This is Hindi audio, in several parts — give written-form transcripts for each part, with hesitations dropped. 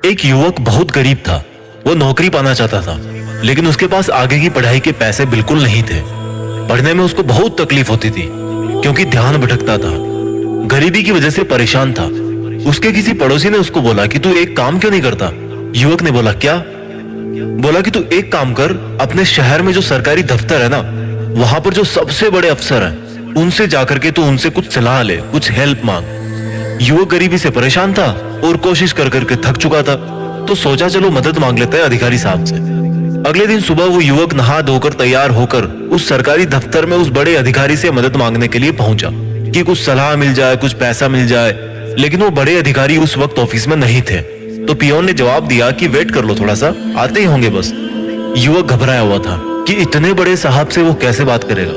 एक युवक बहुत गरीब था। वो नौकरी पाना चाहता था, लेकिन उसके पास आगे की पढ़ाई के पैसे बिल्कुल नहीं थे। पढ़ने में उसको बहुत तकलीफ होती थी क्योंकि ध्यान भटकता था। गरीबी की वजह से परेशान था। उसके किसी पड़ोसी ने उसको बोला कि तू एक काम क्यों नहीं करता। युवक ने बोला क्या? बोला कि तू एक काम कर, अपने शहर में जो सरकारी दफ्तर है ना, वहां पर जो सबसे बड़े अफसर हैं, उनसे जाकर के तू उनसे कुछ सलाह ले, कुछ हेल्प मांग। युवक गरीबी से परेशान था और कोशिश कर करके थक चुका था, तो सोचा चलो मदद मांग लेता है अधिकारी साहब से। अगले दिन सुबह वो युवक नहा धोकर तैयार होकर उस सरकारी दफ्तर में उस बड़े अधिकारी से मदद मांगने के लिए पहुंचा कि कुछ सलाह मिल जाए, कुछ पैसा मिल जाए। लेकिन वो बड़े अधिकारी उस वक्त ऑफिस में नहीं थे। तो पियोन ने जवाब दिया कि वेट कर लो, थोड़ा सा आते ही होंगे बस। युवक घबराया हुआ था कि इतने बड़े साहब से वो कैसे बात करेगा,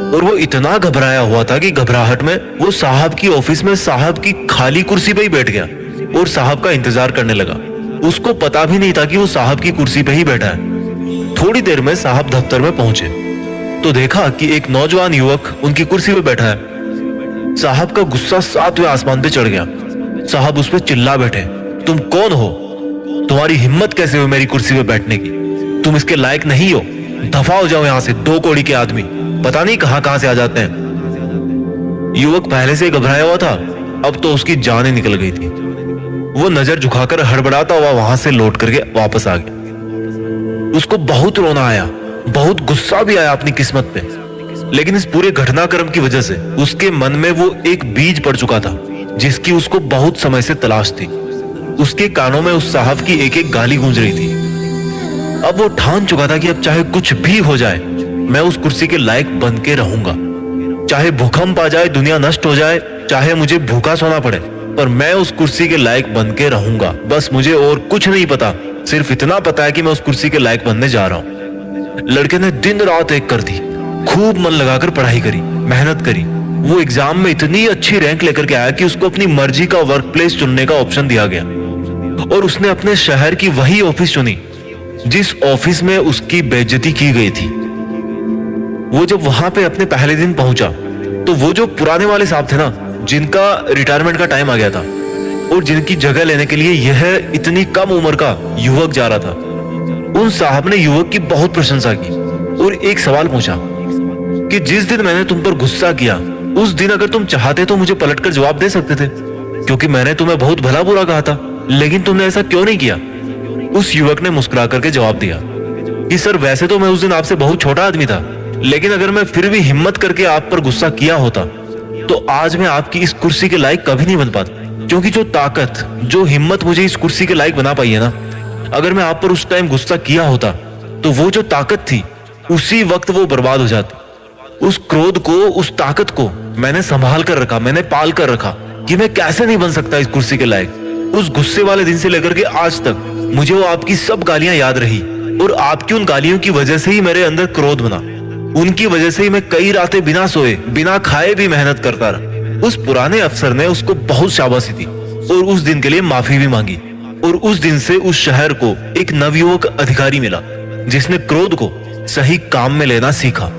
और वो इतना घबराया हुआ था कि घबराहट में वो साहब की ऑफिस में साहब की खाली कुर्सी पे ही बैठ गया और साहब का इंतजार करने लगा। उसको पता भी नहीं था कि वो साहब की कुर्सी पे ही बैठा है। थोड़ी देर में साहब दफ्तर में पहुंचे तो देखा कि एक नौजवान युवक उनकी कुर्सी पे बैठा है। साहब का गुस्सा 7वें आसमान पे चढ़ गया। साहब उस पे चिल्ला बैठे, तुम कौन हो? तुम्हारी हिम्मत कैसे हुई मेरी कुर्सी पे बैठने की? तुम इसके लायक नहीं हो, दफा हो जाओ यहां से, 2 कौड़ी के आदमी पता नहीं कहां से आ जाते हैं। युवक पहले से घबराया हुआ था, अब तो उसकी जान ही निकल गई थी। वो नजर झुकाकर हड़बड़ाता हुआ वहां से लौट करके वापस आ गया। उसको बहुत रोना आया, बहुत गुस्सा भी आया अपनी किस्मत पे। लेकिन इस पूरे घटनाक्रम की वजह से उसके मन में वो एक बीज पड़ चुका था जिसकी उसको बहुत समय से तलाश थी। उसके कानों में उस साहब की एक एक गाली गूंज रही थी। अब वो ठान चुका था कि अब चाहे कुछ भी हो जाए, मैं उस कुर्सी के लायक बन के रहूंगा। चाहे भूकंप आ जाए, दुनिया नष्ट हो जाए, चाहे मुझे भूखा सोना पड़े, पर मैं उस कुर्सी के लायक बन के रहूंगा। बस मुझे और कुछ नहीं पता, सिर्फ इतना पता है कि मैं उस कुर्सी के लायक बनने जा रहा हूं। लड़के ने दिन रात एक कर दी, खूब मन लगाकर पढ़ाई करी, मेहनत करी। वो एग्जाम में इतनी अच्छी रैंक लेकर के आया कि उसको अपनी मर्जी का वर्क प्लेस चुनने का ऑप्शन दिया गया, और उसने अपने शहर की वही ऑफिस चुनी जिस ऑफिस में उसकी बेइज्जती की गई थी। वो जब वहां पे अपने पहले दिन पहुंचा तो वो जो पुराने वाले साहब थे ना, जिनका रिटायरमेंट का टाइम आ गया था और जिनकी जगह लेने के लिए यह इतनी कम उम्र का युवक जा रहा था, उन साहब ने युवक की बहुत प्रशंसा की और एक सवाल पूछा कि जिस दिन मैंने तुम पर गुस्सा किया, उस दिन अगर तुम चाहते तो मुझे पलटकर जवाब दे सकते थे, क्योंकि मैंने तुम्हें बहुत भला बुरा कहा था, लेकिन तुमने ऐसा क्यों नहीं किया? उस युवक ने मुस्कुरा करके जवाब दिया कि सर, वैसे तो मैं उस दिन आपसे बहुत छोटा आदमी था, लेकिन अगर मैं फिर भी हिम्मत करके आप पर गुस्सा किया होता तो आज मैं आपकी इस कुर्सी के लायक कभी नहीं बन पाता। क्योंकि जो ताकत, जो हिम्मत मुझे इस कुर्सी के लायक बना पाई है ना, अगर मैं आप पर उस टाइम गुस्सा किया होता तो वो जो ताकत थी उसी वक्त वो बर्बाद हो जाती। उस क्रोध को, उस ताकत को मैंने संभाल कर रखा, मैंने पाल कर रखा कि मैं कैसे नहीं बन सकता इस कुर्सी के लायक। उस गुस्से वाले दिन से लेकर के आज तक मुझे वो आपकी सब गालियां याद रही, और आपकी उन गालियों की वजह से ही मेरे अंदर क्रोध बना। उनकी वजह से ही मैं कई रातें बिना सोए, बिना खाए भी मेहनत करता रहा। उस पुराने अफसर ने उसको बहुत शाबाशी दी और उस दिन के लिए माफी भी मांगी, और उस दिन से उस शहर को एक नवयुवक अधिकारी मिला जिसने क्रोध को सही काम में लेना सीखा।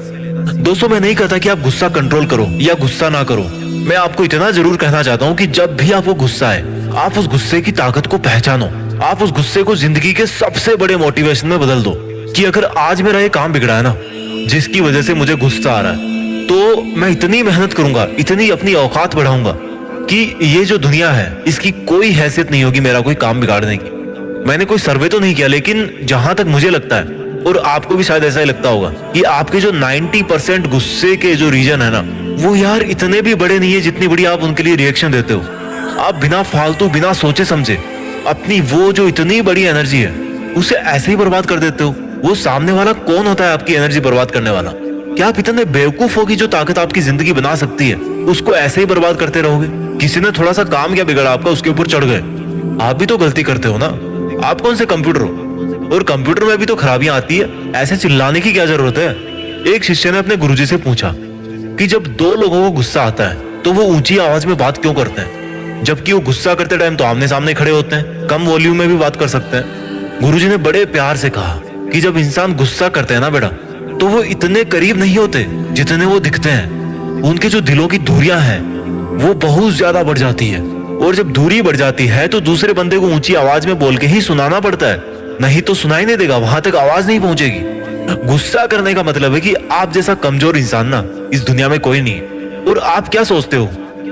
दोस्तों, मैं नहीं कहता कि आप गुस्सा कंट्रोल करो या गुस्सा ना करो। मैं आपको इतना जरूर कहना चाहता हूँ कि जब भी आपको गुस्सा है, आप उस गुस्से की ताकत को पहचानो। आप उस गुस्से को जिंदगी के सबसे बड़े मोटिवेशन में बदल दो कि अगर आज मेरा ये काम बिगड़ा है ना, जिसकी वजह से मुझे गुस्सा आ रहा है, तो मैं इतनी मेहनत करूंगा, इतनी अपनी औकात बढ़ाऊंगा कि ये जो दुनिया है इसकी कोई हैसियत नहीं होगी मेरा कोई काम बिगाड़ने की। मैंने कोई सर्वे तो नहीं किया, लेकिन जहां तक मुझे लगता है, और आपको भी शायद ऐसा ही लगता होगा, कि आपके जो 90% गुस्से के जो रीजन है ना, वो यार इतने भी बड़े नहीं है जितनी बड़ी आप उनके लिए रिएक्शन देते हो। आप बिना फालतू, बिना सोचे समझे अपनी वो जो इतनी बड़ी एनर्जी है उसे ऐसे ही बर्बाद कर देते हो। वो सामने वाला कौन होता है आपकी एनर्जी बर्बाद करने वाला? क्या आप इतने बेवकूफ हो कि जो ताकत आपकी जिंदगी बना सकती है उसको ऐसे ही बर्बाद करते रहोगे? किसी ने थोड़ा सा काम क्या बिगड़ा आपका, उसके ऊपर चढ़ गए। आप भी तो गलती करते हो ना, आप कौन से कंप्यूटर हो? और कंप्यूटर में भी तो खराबियां आती है, ऐसे चिल्लाने की क्या जरूरत है? एक शिष्य ने अपने गुरुजी से पूछा कि जब 2 लोगों को गुस्सा आता है तो वो ऊंची आवाज में बात क्यों करते हैं, जबकि वो गुस्सा करते टाइम तो आमने सामने खड़े होते हैं, कम वॉल्यूम में भी बात कर सकते हैं। गुरुजी ने बड़े प्यार से कहा कि जब इंसान गुस्सा करते हैं ना बेटा, तो वो इतने करीब नहीं होते जितने वो दिखते हैं। उनके जो दिलों की दूरियां हैं वो बहुत ज्यादा बढ़ जाती है, और जब दूरी बढ़ जाती है तो दूसरे बंदे को ऊंची आवाज में बोल के ही सुनाना पड़ता है, नहीं तो सुनाई नहीं देगा, वहां तक आवाज नहीं पहुंचेगी। गुस्सा करने का मतलब है कि आप जैसा कमजोर इंसान ना इस दुनिया में कोई नहीं है। और आप क्या सोचते हो,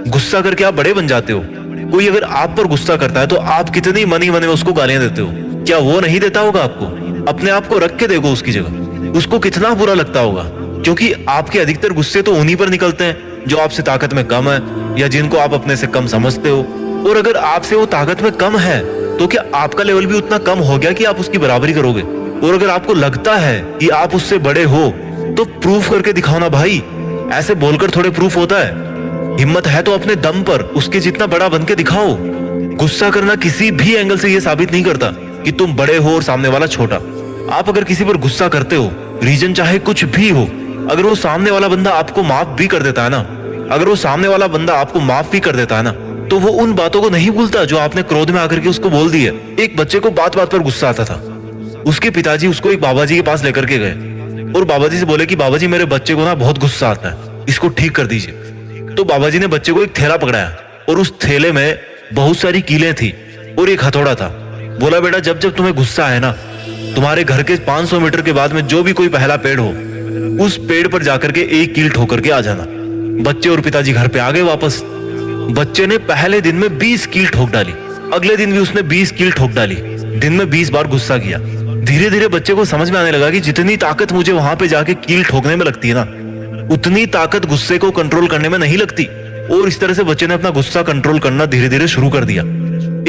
गुस्सा करके आप बड़े बन जाते हो? कोई अगर आप पर गुस्सा करता है तो आप कितनी मनी मनी में उसको गालियां देते हो, क्या वो नहीं देता होगा आपको? अपने आप को रख के देखो उसकी जगह, उसको कितना बुरा लगता होगा। क्योंकि आपके अधिकतर गुस्से तो उन्हीं पर निकलते हैं जो आपसे ताकत में कम है या जिनको आप अपने से कम समझते हो। और अगर आपसे वो ताकत में कम है तो क्या आपका लेवल भी उतना कम हो गया कि आप उसकी बराबरी करोगे? और अगर आपको लगता है कि आप उससे बड़े हो तो प्रूफ करके दिखाओ ना भाई। ऐसे बोलकर थोड़े प्रूफ होता है। हिम्मत है तो अपने दम पर उसके जितना बड़ा बन के दिखाओ। गुस्सा करना किसी भी एंगल से यह साबित नहीं करता कि तुम बड़े हो और सामने वाला छोटा। आप अगर किसी पर गुस्सा करते हो, रीजन चाहे कुछ भी हो, अगर वो सामने वाला बंदा आपको माफ भी कर देता है ना, अगर वो सामने वाला बंदा आपको माफ भी कर देता है ना, तो वो उन बातों को नहीं भूलता जो आपने क्रोध में आकर के उसको बोल दी है। एक बच्चे को बात बात पर गुस्सा आता था। उसके पिताजी उसको एक बाबा जी के पास लेकर के गए और बाबा जी से बोले कि बाबा जी मेरे बच्चे को ना बहुत गुस्सा आता है, इसको ठीक कर दीजिए। तो बाबा जी ने बच्चे को एक थैला पकड़ाया और उस थैले में बहुत सारी कीलें थी और एक हथौड़ा था। बोला बेटा जब जब तुम्हें गुस्सा आए ना, तुम्हारे घर के 500 मीटर के बाद में जो भी कोई पहला पेड़ हो, उस पेड़ पर जाकर के एक कील ठोकर के आ जाना। बच्चे और पिताजी घर पे आ गए वापस। बच्चे ने पहले दिन में 20 कील ठोक डाली, अगले दिन भी उसने 20 कील ठोक डाली। दिन में 20 बार गुस्सा किया। धीरे धीरे बच्चे को समझ में आने लगा कि जितनी ताकत मुझे वहां पे जाके कील ठोकने में लगती है ना, उतनी ताकत गुस्से को कंट्रोल करने में नहीं लगती। और इस तरह से बच्चे ने अपना गुस्सा कंट्रोल करना धीरे धीरे शुरू कर दिया।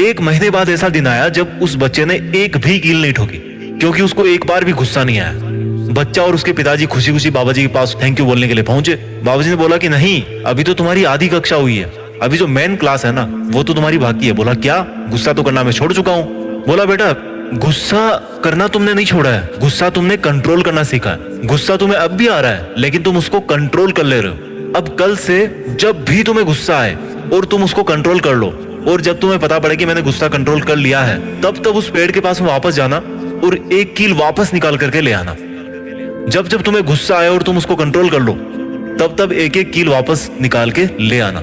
1 महीने बाद ऐसा दिन आया जब उस बच्चे ने एक भी कील नहीं ठोकी, क्योंकि उसको एक बार भी गुस्सा नहीं आया। बच्चा और उसके पिताजी खुशी खुशी बाबा जी के पास थैंक यू बोलने के लिए पहुंचे। बाबा जी ने बोला कि नहीं, अभी तो तुम्हारी आधी कक्षा हुई है, अभी जो मेन क्लास है ना वो तो तुम्हारी बाकी है। बोला क्या, गुस्सा तो करना मैं छोड़ चुका हूँ। बोला बेटा गुस्सा करना तुमने नहीं छोड़ा है, गुस्सा तुमने कंट्रोल करना सीखा है। गुस्सा तुम्हें अब भी आ रहा है लेकिन तुम उसको कंट्रोल कर ले रहे हो। अब कल से जब भी तुम्हें गुस्सा आए और तुम उसको कंट्रोल कर लो, और जब तुम्हें पता पड़े कि मैंने गुस्सा कंट्रोल कर लिया है, तब तब उस पेड़ के पास में वापस जाना और एक कील वापस निकाल करके ले आना। जब जब तुम्हें गुस्सा आए और तुम उसको कंट्रोल कर लो, तब तब एक एक कील वापस निकाल के ले आना।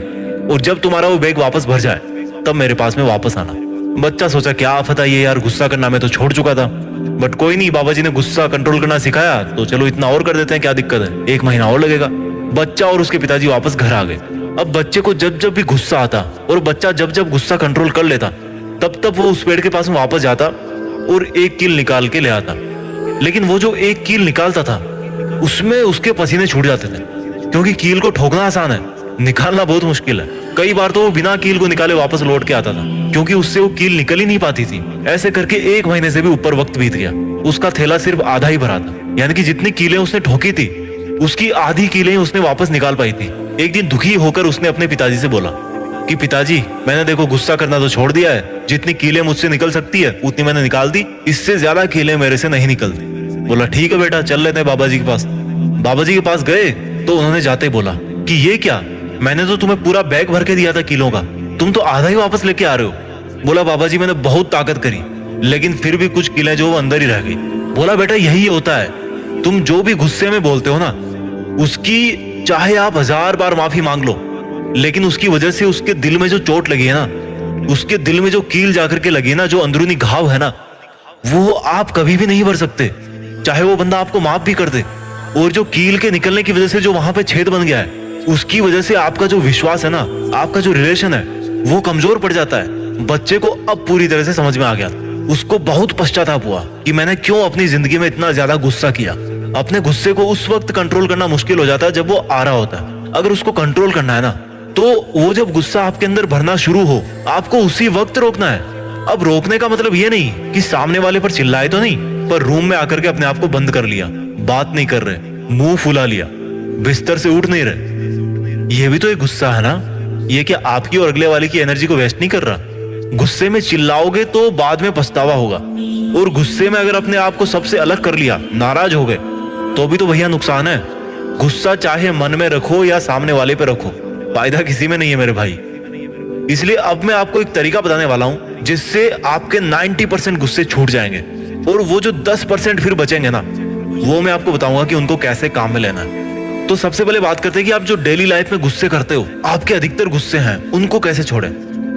और जब तुम्हारा वो बैग वापस भर जाए तब मेरे पास में वापस आना। बच्चा सोचा क्या आफत आई है यार, गुस्सा करना मैं तो छोड़ चुका था। बट कोई नहीं, बाबा जी ने गुस्सा कंट्रोल करना सिखाया तो चलो इतना और कर देते हैं, क्या दिक्कत है, 1 महीना और लगेगा। बच्चा और उसके पिताजी वापस घर आ गए। अब बच्चे को जब जब भी गुस्सा आता और बच्चा जब जब गुस्सा कंट्रोल कर लेता, तब तब वो उस पेड़ के पास में वापस जाता और एक कील निकाल के ले आता। लेकिन वो जो एक कील निकालता था उसमें उसके पसीने छूट जाते थे, क्योंकि कील को ठोकना आसान है, निकालना बहुत मुश्किल है। कई बार तो वो बिना कील को निकाले वापस लौट के आता था, क्योंकि उससे वो कील निकल ही नहीं पाती थी। ऐसे करके 1 महीने से भी ऊपर वक्त बीत गया। उसका थैला सिर्फ आधा ही भरा था, यानी कि जितनी कीलें उसने ठोकी थी उसकी आधी कीलें उसने वापस निकाल पाई थी। एक दिन दुखी होकर उसने अपने पिताजी से बोला कि पिताजी मैंने देखो गुस्सा करना तो छोड़ दिया है, जितनी कीलें मुझसे निकल सकती है उतनी मैंने निकाल दी, इससे ज्यादा कीलें मेरे से नहीं निकलती। बोला ठीक है बेटा, चल लेते हैं बाबा जी के पास। बाबा जी के पास गए तो उन्होंने जाते बोला कि ये क्या, मैंने तो तुम्हें पूरा बैग भर के दिया था कीलों का, तुम तो आधा ही वापस लेके आ रहे हो। बोला बाबा जी मैंने बहुत ताकत करी लेकिन फिर भी कुछ कीलें जो वो अंदर ही रह गई। बोला बेटा यही होता है, तुम जो भी गुस्से में बोलते हो ना, उसकी चाहे आप 1000 बार माफी मांग लो, लेकिन उसकी वजह से उसके दिल में जो चोट लगी है ना, उसके दिल में जो कील जाकर के लगी है ना, जो अंदरूनी घाव है ना, वो आप कभी भी नहीं भर सकते, चाहे वो बंदा आपको माफ भी कर दे। और जो कील के निकलने की वजह से जो वहां पे छेद बन गया है, उसकी वजह से आपका जो विश्वास है ना, आपका जो रिलेशन है वो कमजोर पड़ जाता है। बच्चे को अब पूरी तरह से समझ में आ गया। उसको बहुत पश्चाताप हुआ कि मैंने क्यों अपनी जिंदगी में इतना ज्यादा गुस्सा किया। अपने गुस्से को उस वक्त कंट्रोल करना मुश्किल हो जाता है जब वो आ रहा होता है। अगर उसको कंट्रोल करना है ना, तो वो जब गुस्सा आपके अंदर भरना शुरू हो, आपको उसी वक्त रोकना है। अब रोकने का मतलब ये नहीं कि सामने वाले पर चिल्लाए तो नहीं, पर रूम में आकर के अपने आप को बंद कर लिया, बात नहीं कर रहे, मुंह फुला लिया, बिस्तर से उठ नहीं रहे। ये भी तो एक गुस्सा है ना। ये क्या आपकी और अगले वाले की एनर्जी को वेस्ट नहीं कर रहा? गुस्से में चिल्लाओगे तो बाद में पछतावा होगा, और गुस्से में अगर अपने आप को सबसे अलग कर लिया, नाराज हो गए, तो भी तो भैया नुकसान है। गुस्सा चाहे मन में रखो या सामने वाले पे रखो, फायदा किसी में नहीं है मेरे भाई। इसलिए अब मैं आपको एक तरीका बताने वाला हूं जिससे आपके 90% गुस्से छूट जाएंगे, और वो जो 10% फिर बचेंगे ना, वो मैं आपको बताऊंगा कि उनको कैसे काम में लेना है। तो सबसे पहले बात करते हैं कि आप जो डेली लाइफ में गुस्से करते हो, आपके अधिकतर गुस्से हैं, उनको कैसे छोड़ें।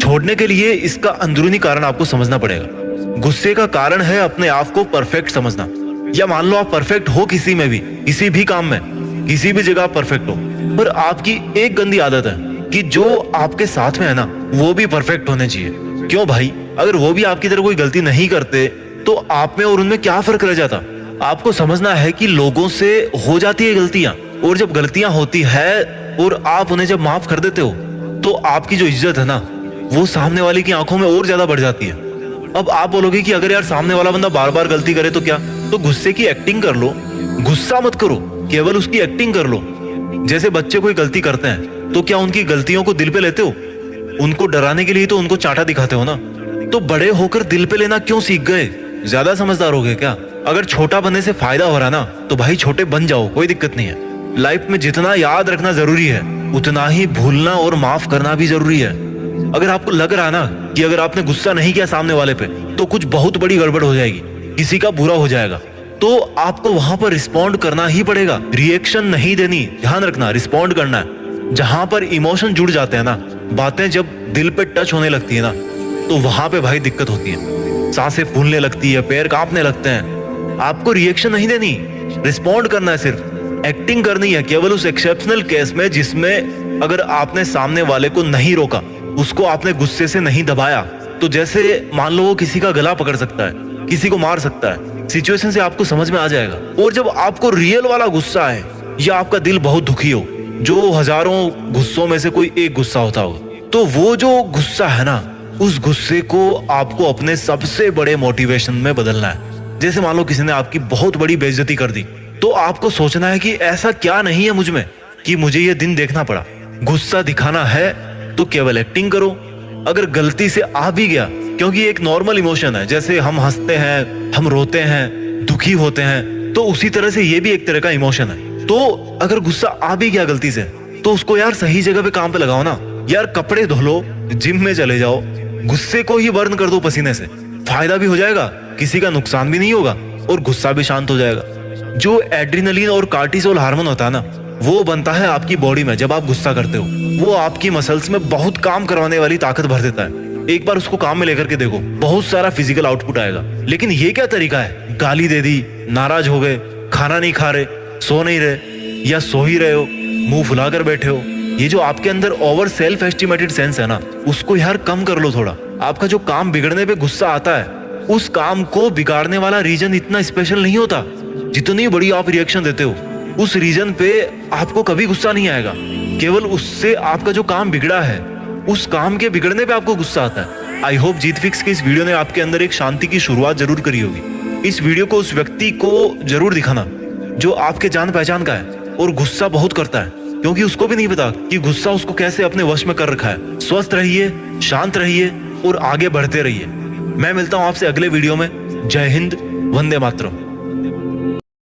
छोड़ने के लिए इसका अंदरूनी कारण आपको समझना पड़ेगा। गुस्से का कारण है अपने आप को परफेक्ट समझना। या मान लो आप परफेक्ट हो किसी में भी, किसी भी काम में, किसी भी जगह आप परफेक्ट हो, पर आपकी एक गंदी आदत है कि जो आपके साथ में है ना वो भी परफेक्ट होने चाहिए। क्यों भाई, अगर वो भी आपकी तरह कोई गलती नहीं करते तो आप में और उनमें क्या फर्क रह जाता। आपको समझना है कि लोगों से हो जाती है गलतियां, और जब गलतियां होती है और आप उन्हें जब माफ कर देते हो तो आपकी जो इज्जत है ना वो सामने वाले की आंखों में और ज्यादा बढ़ जाती है। अब आप बोलोगे कि अगर यार सामने वाला बंदा बार बार गलती करे तो क्या, तो गुस्से की एक्टिंग कर लो, गुस्सा मत करो, केवल उसकी एक्टिंग कर लो। जैसे बच्चे कोई गलती करते हैं तो क्या उनकी गलतियों को दिल पे लेते हो? उनको डराने के लिए तो उनको चांटा दिखाते हो ना। तो बड़े होकर दिल पे लेना क्यों सीख गए? ज्यादा समझदार हो गए क्या? अगर छोटा बनने से फायदा हो रहा ना तो भाई छोटे बन जाओ, कोई दिक्कत नहीं है। लाइफ में जितना याद रखना जरूरी है उतना ही भूलना और माफ करना भी जरूरी है। अगर आपको लग रहा है ना कि अगर आपने गुस्सा नहीं किया सामने वाले पे तो कुछ बहुत बड़ी गड़बड़ हो जाएगी, किसी का बुरा हो जाएगा, तो आपको वहां पर रिस्पॉन्ड करना ही पड़ेगा, रिएक्शन नहीं देनी। ध्यान रखना, रिस्पॉन्ड करना है। जहां पर इमोशन जुड़ जाते हैं ना, बातें जब दिल पे टच होने लगती है ना तो वहां पे भाई दिक्कत होती है। सांसें फूलने लगती है, पैर कांपने लगते हैं। आपको रिएक्शन नहीं देनी, रिस्पॉन्ड करना है, सिर्फ एक्टिंग करनी है। केवल उस एक्सेप्शनल केस में जिसमें अगर आपने सामने वाले को नहीं रोका, उसको आपने गुस्से से नहीं दबाया, तो जैसे मान लो वो किसी का गला पकड़ सकता है, किसी को मार सकता है, सिचुएशन से आपको समझ में आ जाएगा। और जब आपको रियल वाला गुस्सा है या आपका दिल बहुत दुखी हो, जो हजारों गुस्सों में से कोई एक गुस्सा होता हो, तो वो जो गुस्सा है ना, उस गुस्से को आपको अपने सबसे बड़े मोटिवेशन में बदलना है। जैसे मान लो किसी ने आपकी बहुत बड़ी बेइज्जती कर दी, तो आपको सोचना है कि ऐसा क्या नहीं है मुझ में कि मुझे ये दिन देखना पड़ा। गुस्सा दिखाना है तो केवल एक्टिंग करो। अगर गलती से आ भी गया, क्योंकि एक नॉर्मल इमोशन है, जैसे हम हंसते हैं, हम रोते हैं, दुखी होते हैं, तो उसी तरह से ये भी एक तरह का इमोशन है। तो अगर गुस्सा आ भी गया गलती से, तो उसको यार सही जगह पे काम पे लगाओ ना। यार कपड़े धो लो, जिम में चले जाओ, गुस्से को ही बर्न कर दो पसीने से। फायदा भी हो जाएगा, किसी का नुकसान भी नहीं होगा और गुस्सा भी शांत हो जाएगा। जो एड्रेनलिन और कार्टिसोल हार्मोन होता है ना, वो बनता है आपकी बॉडी में जब आप गुस्सा करते हो। वो आपकी मसल्स में बहुत काम करवाने वाली ताकत भर देता है। एक बार उसको काम में लेकर के देखो, बहुत सारा फिजिकल आउटपुट आएगा। लेकिन ये क्या तरीका है? गाली दे दी, नाराज हो गए, खाना नहीं खा रहे, सो नहीं रहे, या सो ही रहे हो, मुंह फुलाकर बैठे हो। ये जो आपके अंदर ओवर सेल्फ एस्टिमेटेड सेंस है ना, उसको यार कम कर लो थोड़ा। आपका जो काम बिगड़ने पे गुस्सा आता है, उस काम को बिगाड़ने वाला रीजन इतना स्पेशल नहीं होता। जितनी बड़ी आप रिएक्शन देते हो, उस रीजन पे आपको कभी गुस्सा नहीं आएगा। केवल उससे आपका जो काम बिगड़ा है, उस काम के बिगड़ने पे आपको गुस्सा आता है। आई होप जीत फिक्स के इस वीडियो ने आपके अंदर एक शांति की शुरुआत जरूर करी होगी। इस वीडियो को उस व्यक्ति को जरूर दिखाना जो आपके जान पहचान का है और गुस्सा बहुत करता है, क्योंकि उसको भी नहीं पता कि गुस्सा उसको कैसे अपने वश में कर रखा है। स्वस्थ रहिए, शांत रहिए और आगे बढ़ते रहिए। मैं मिलता हूं आपसे अगले वीडियो में। जय हिंद, वंदे मातरम।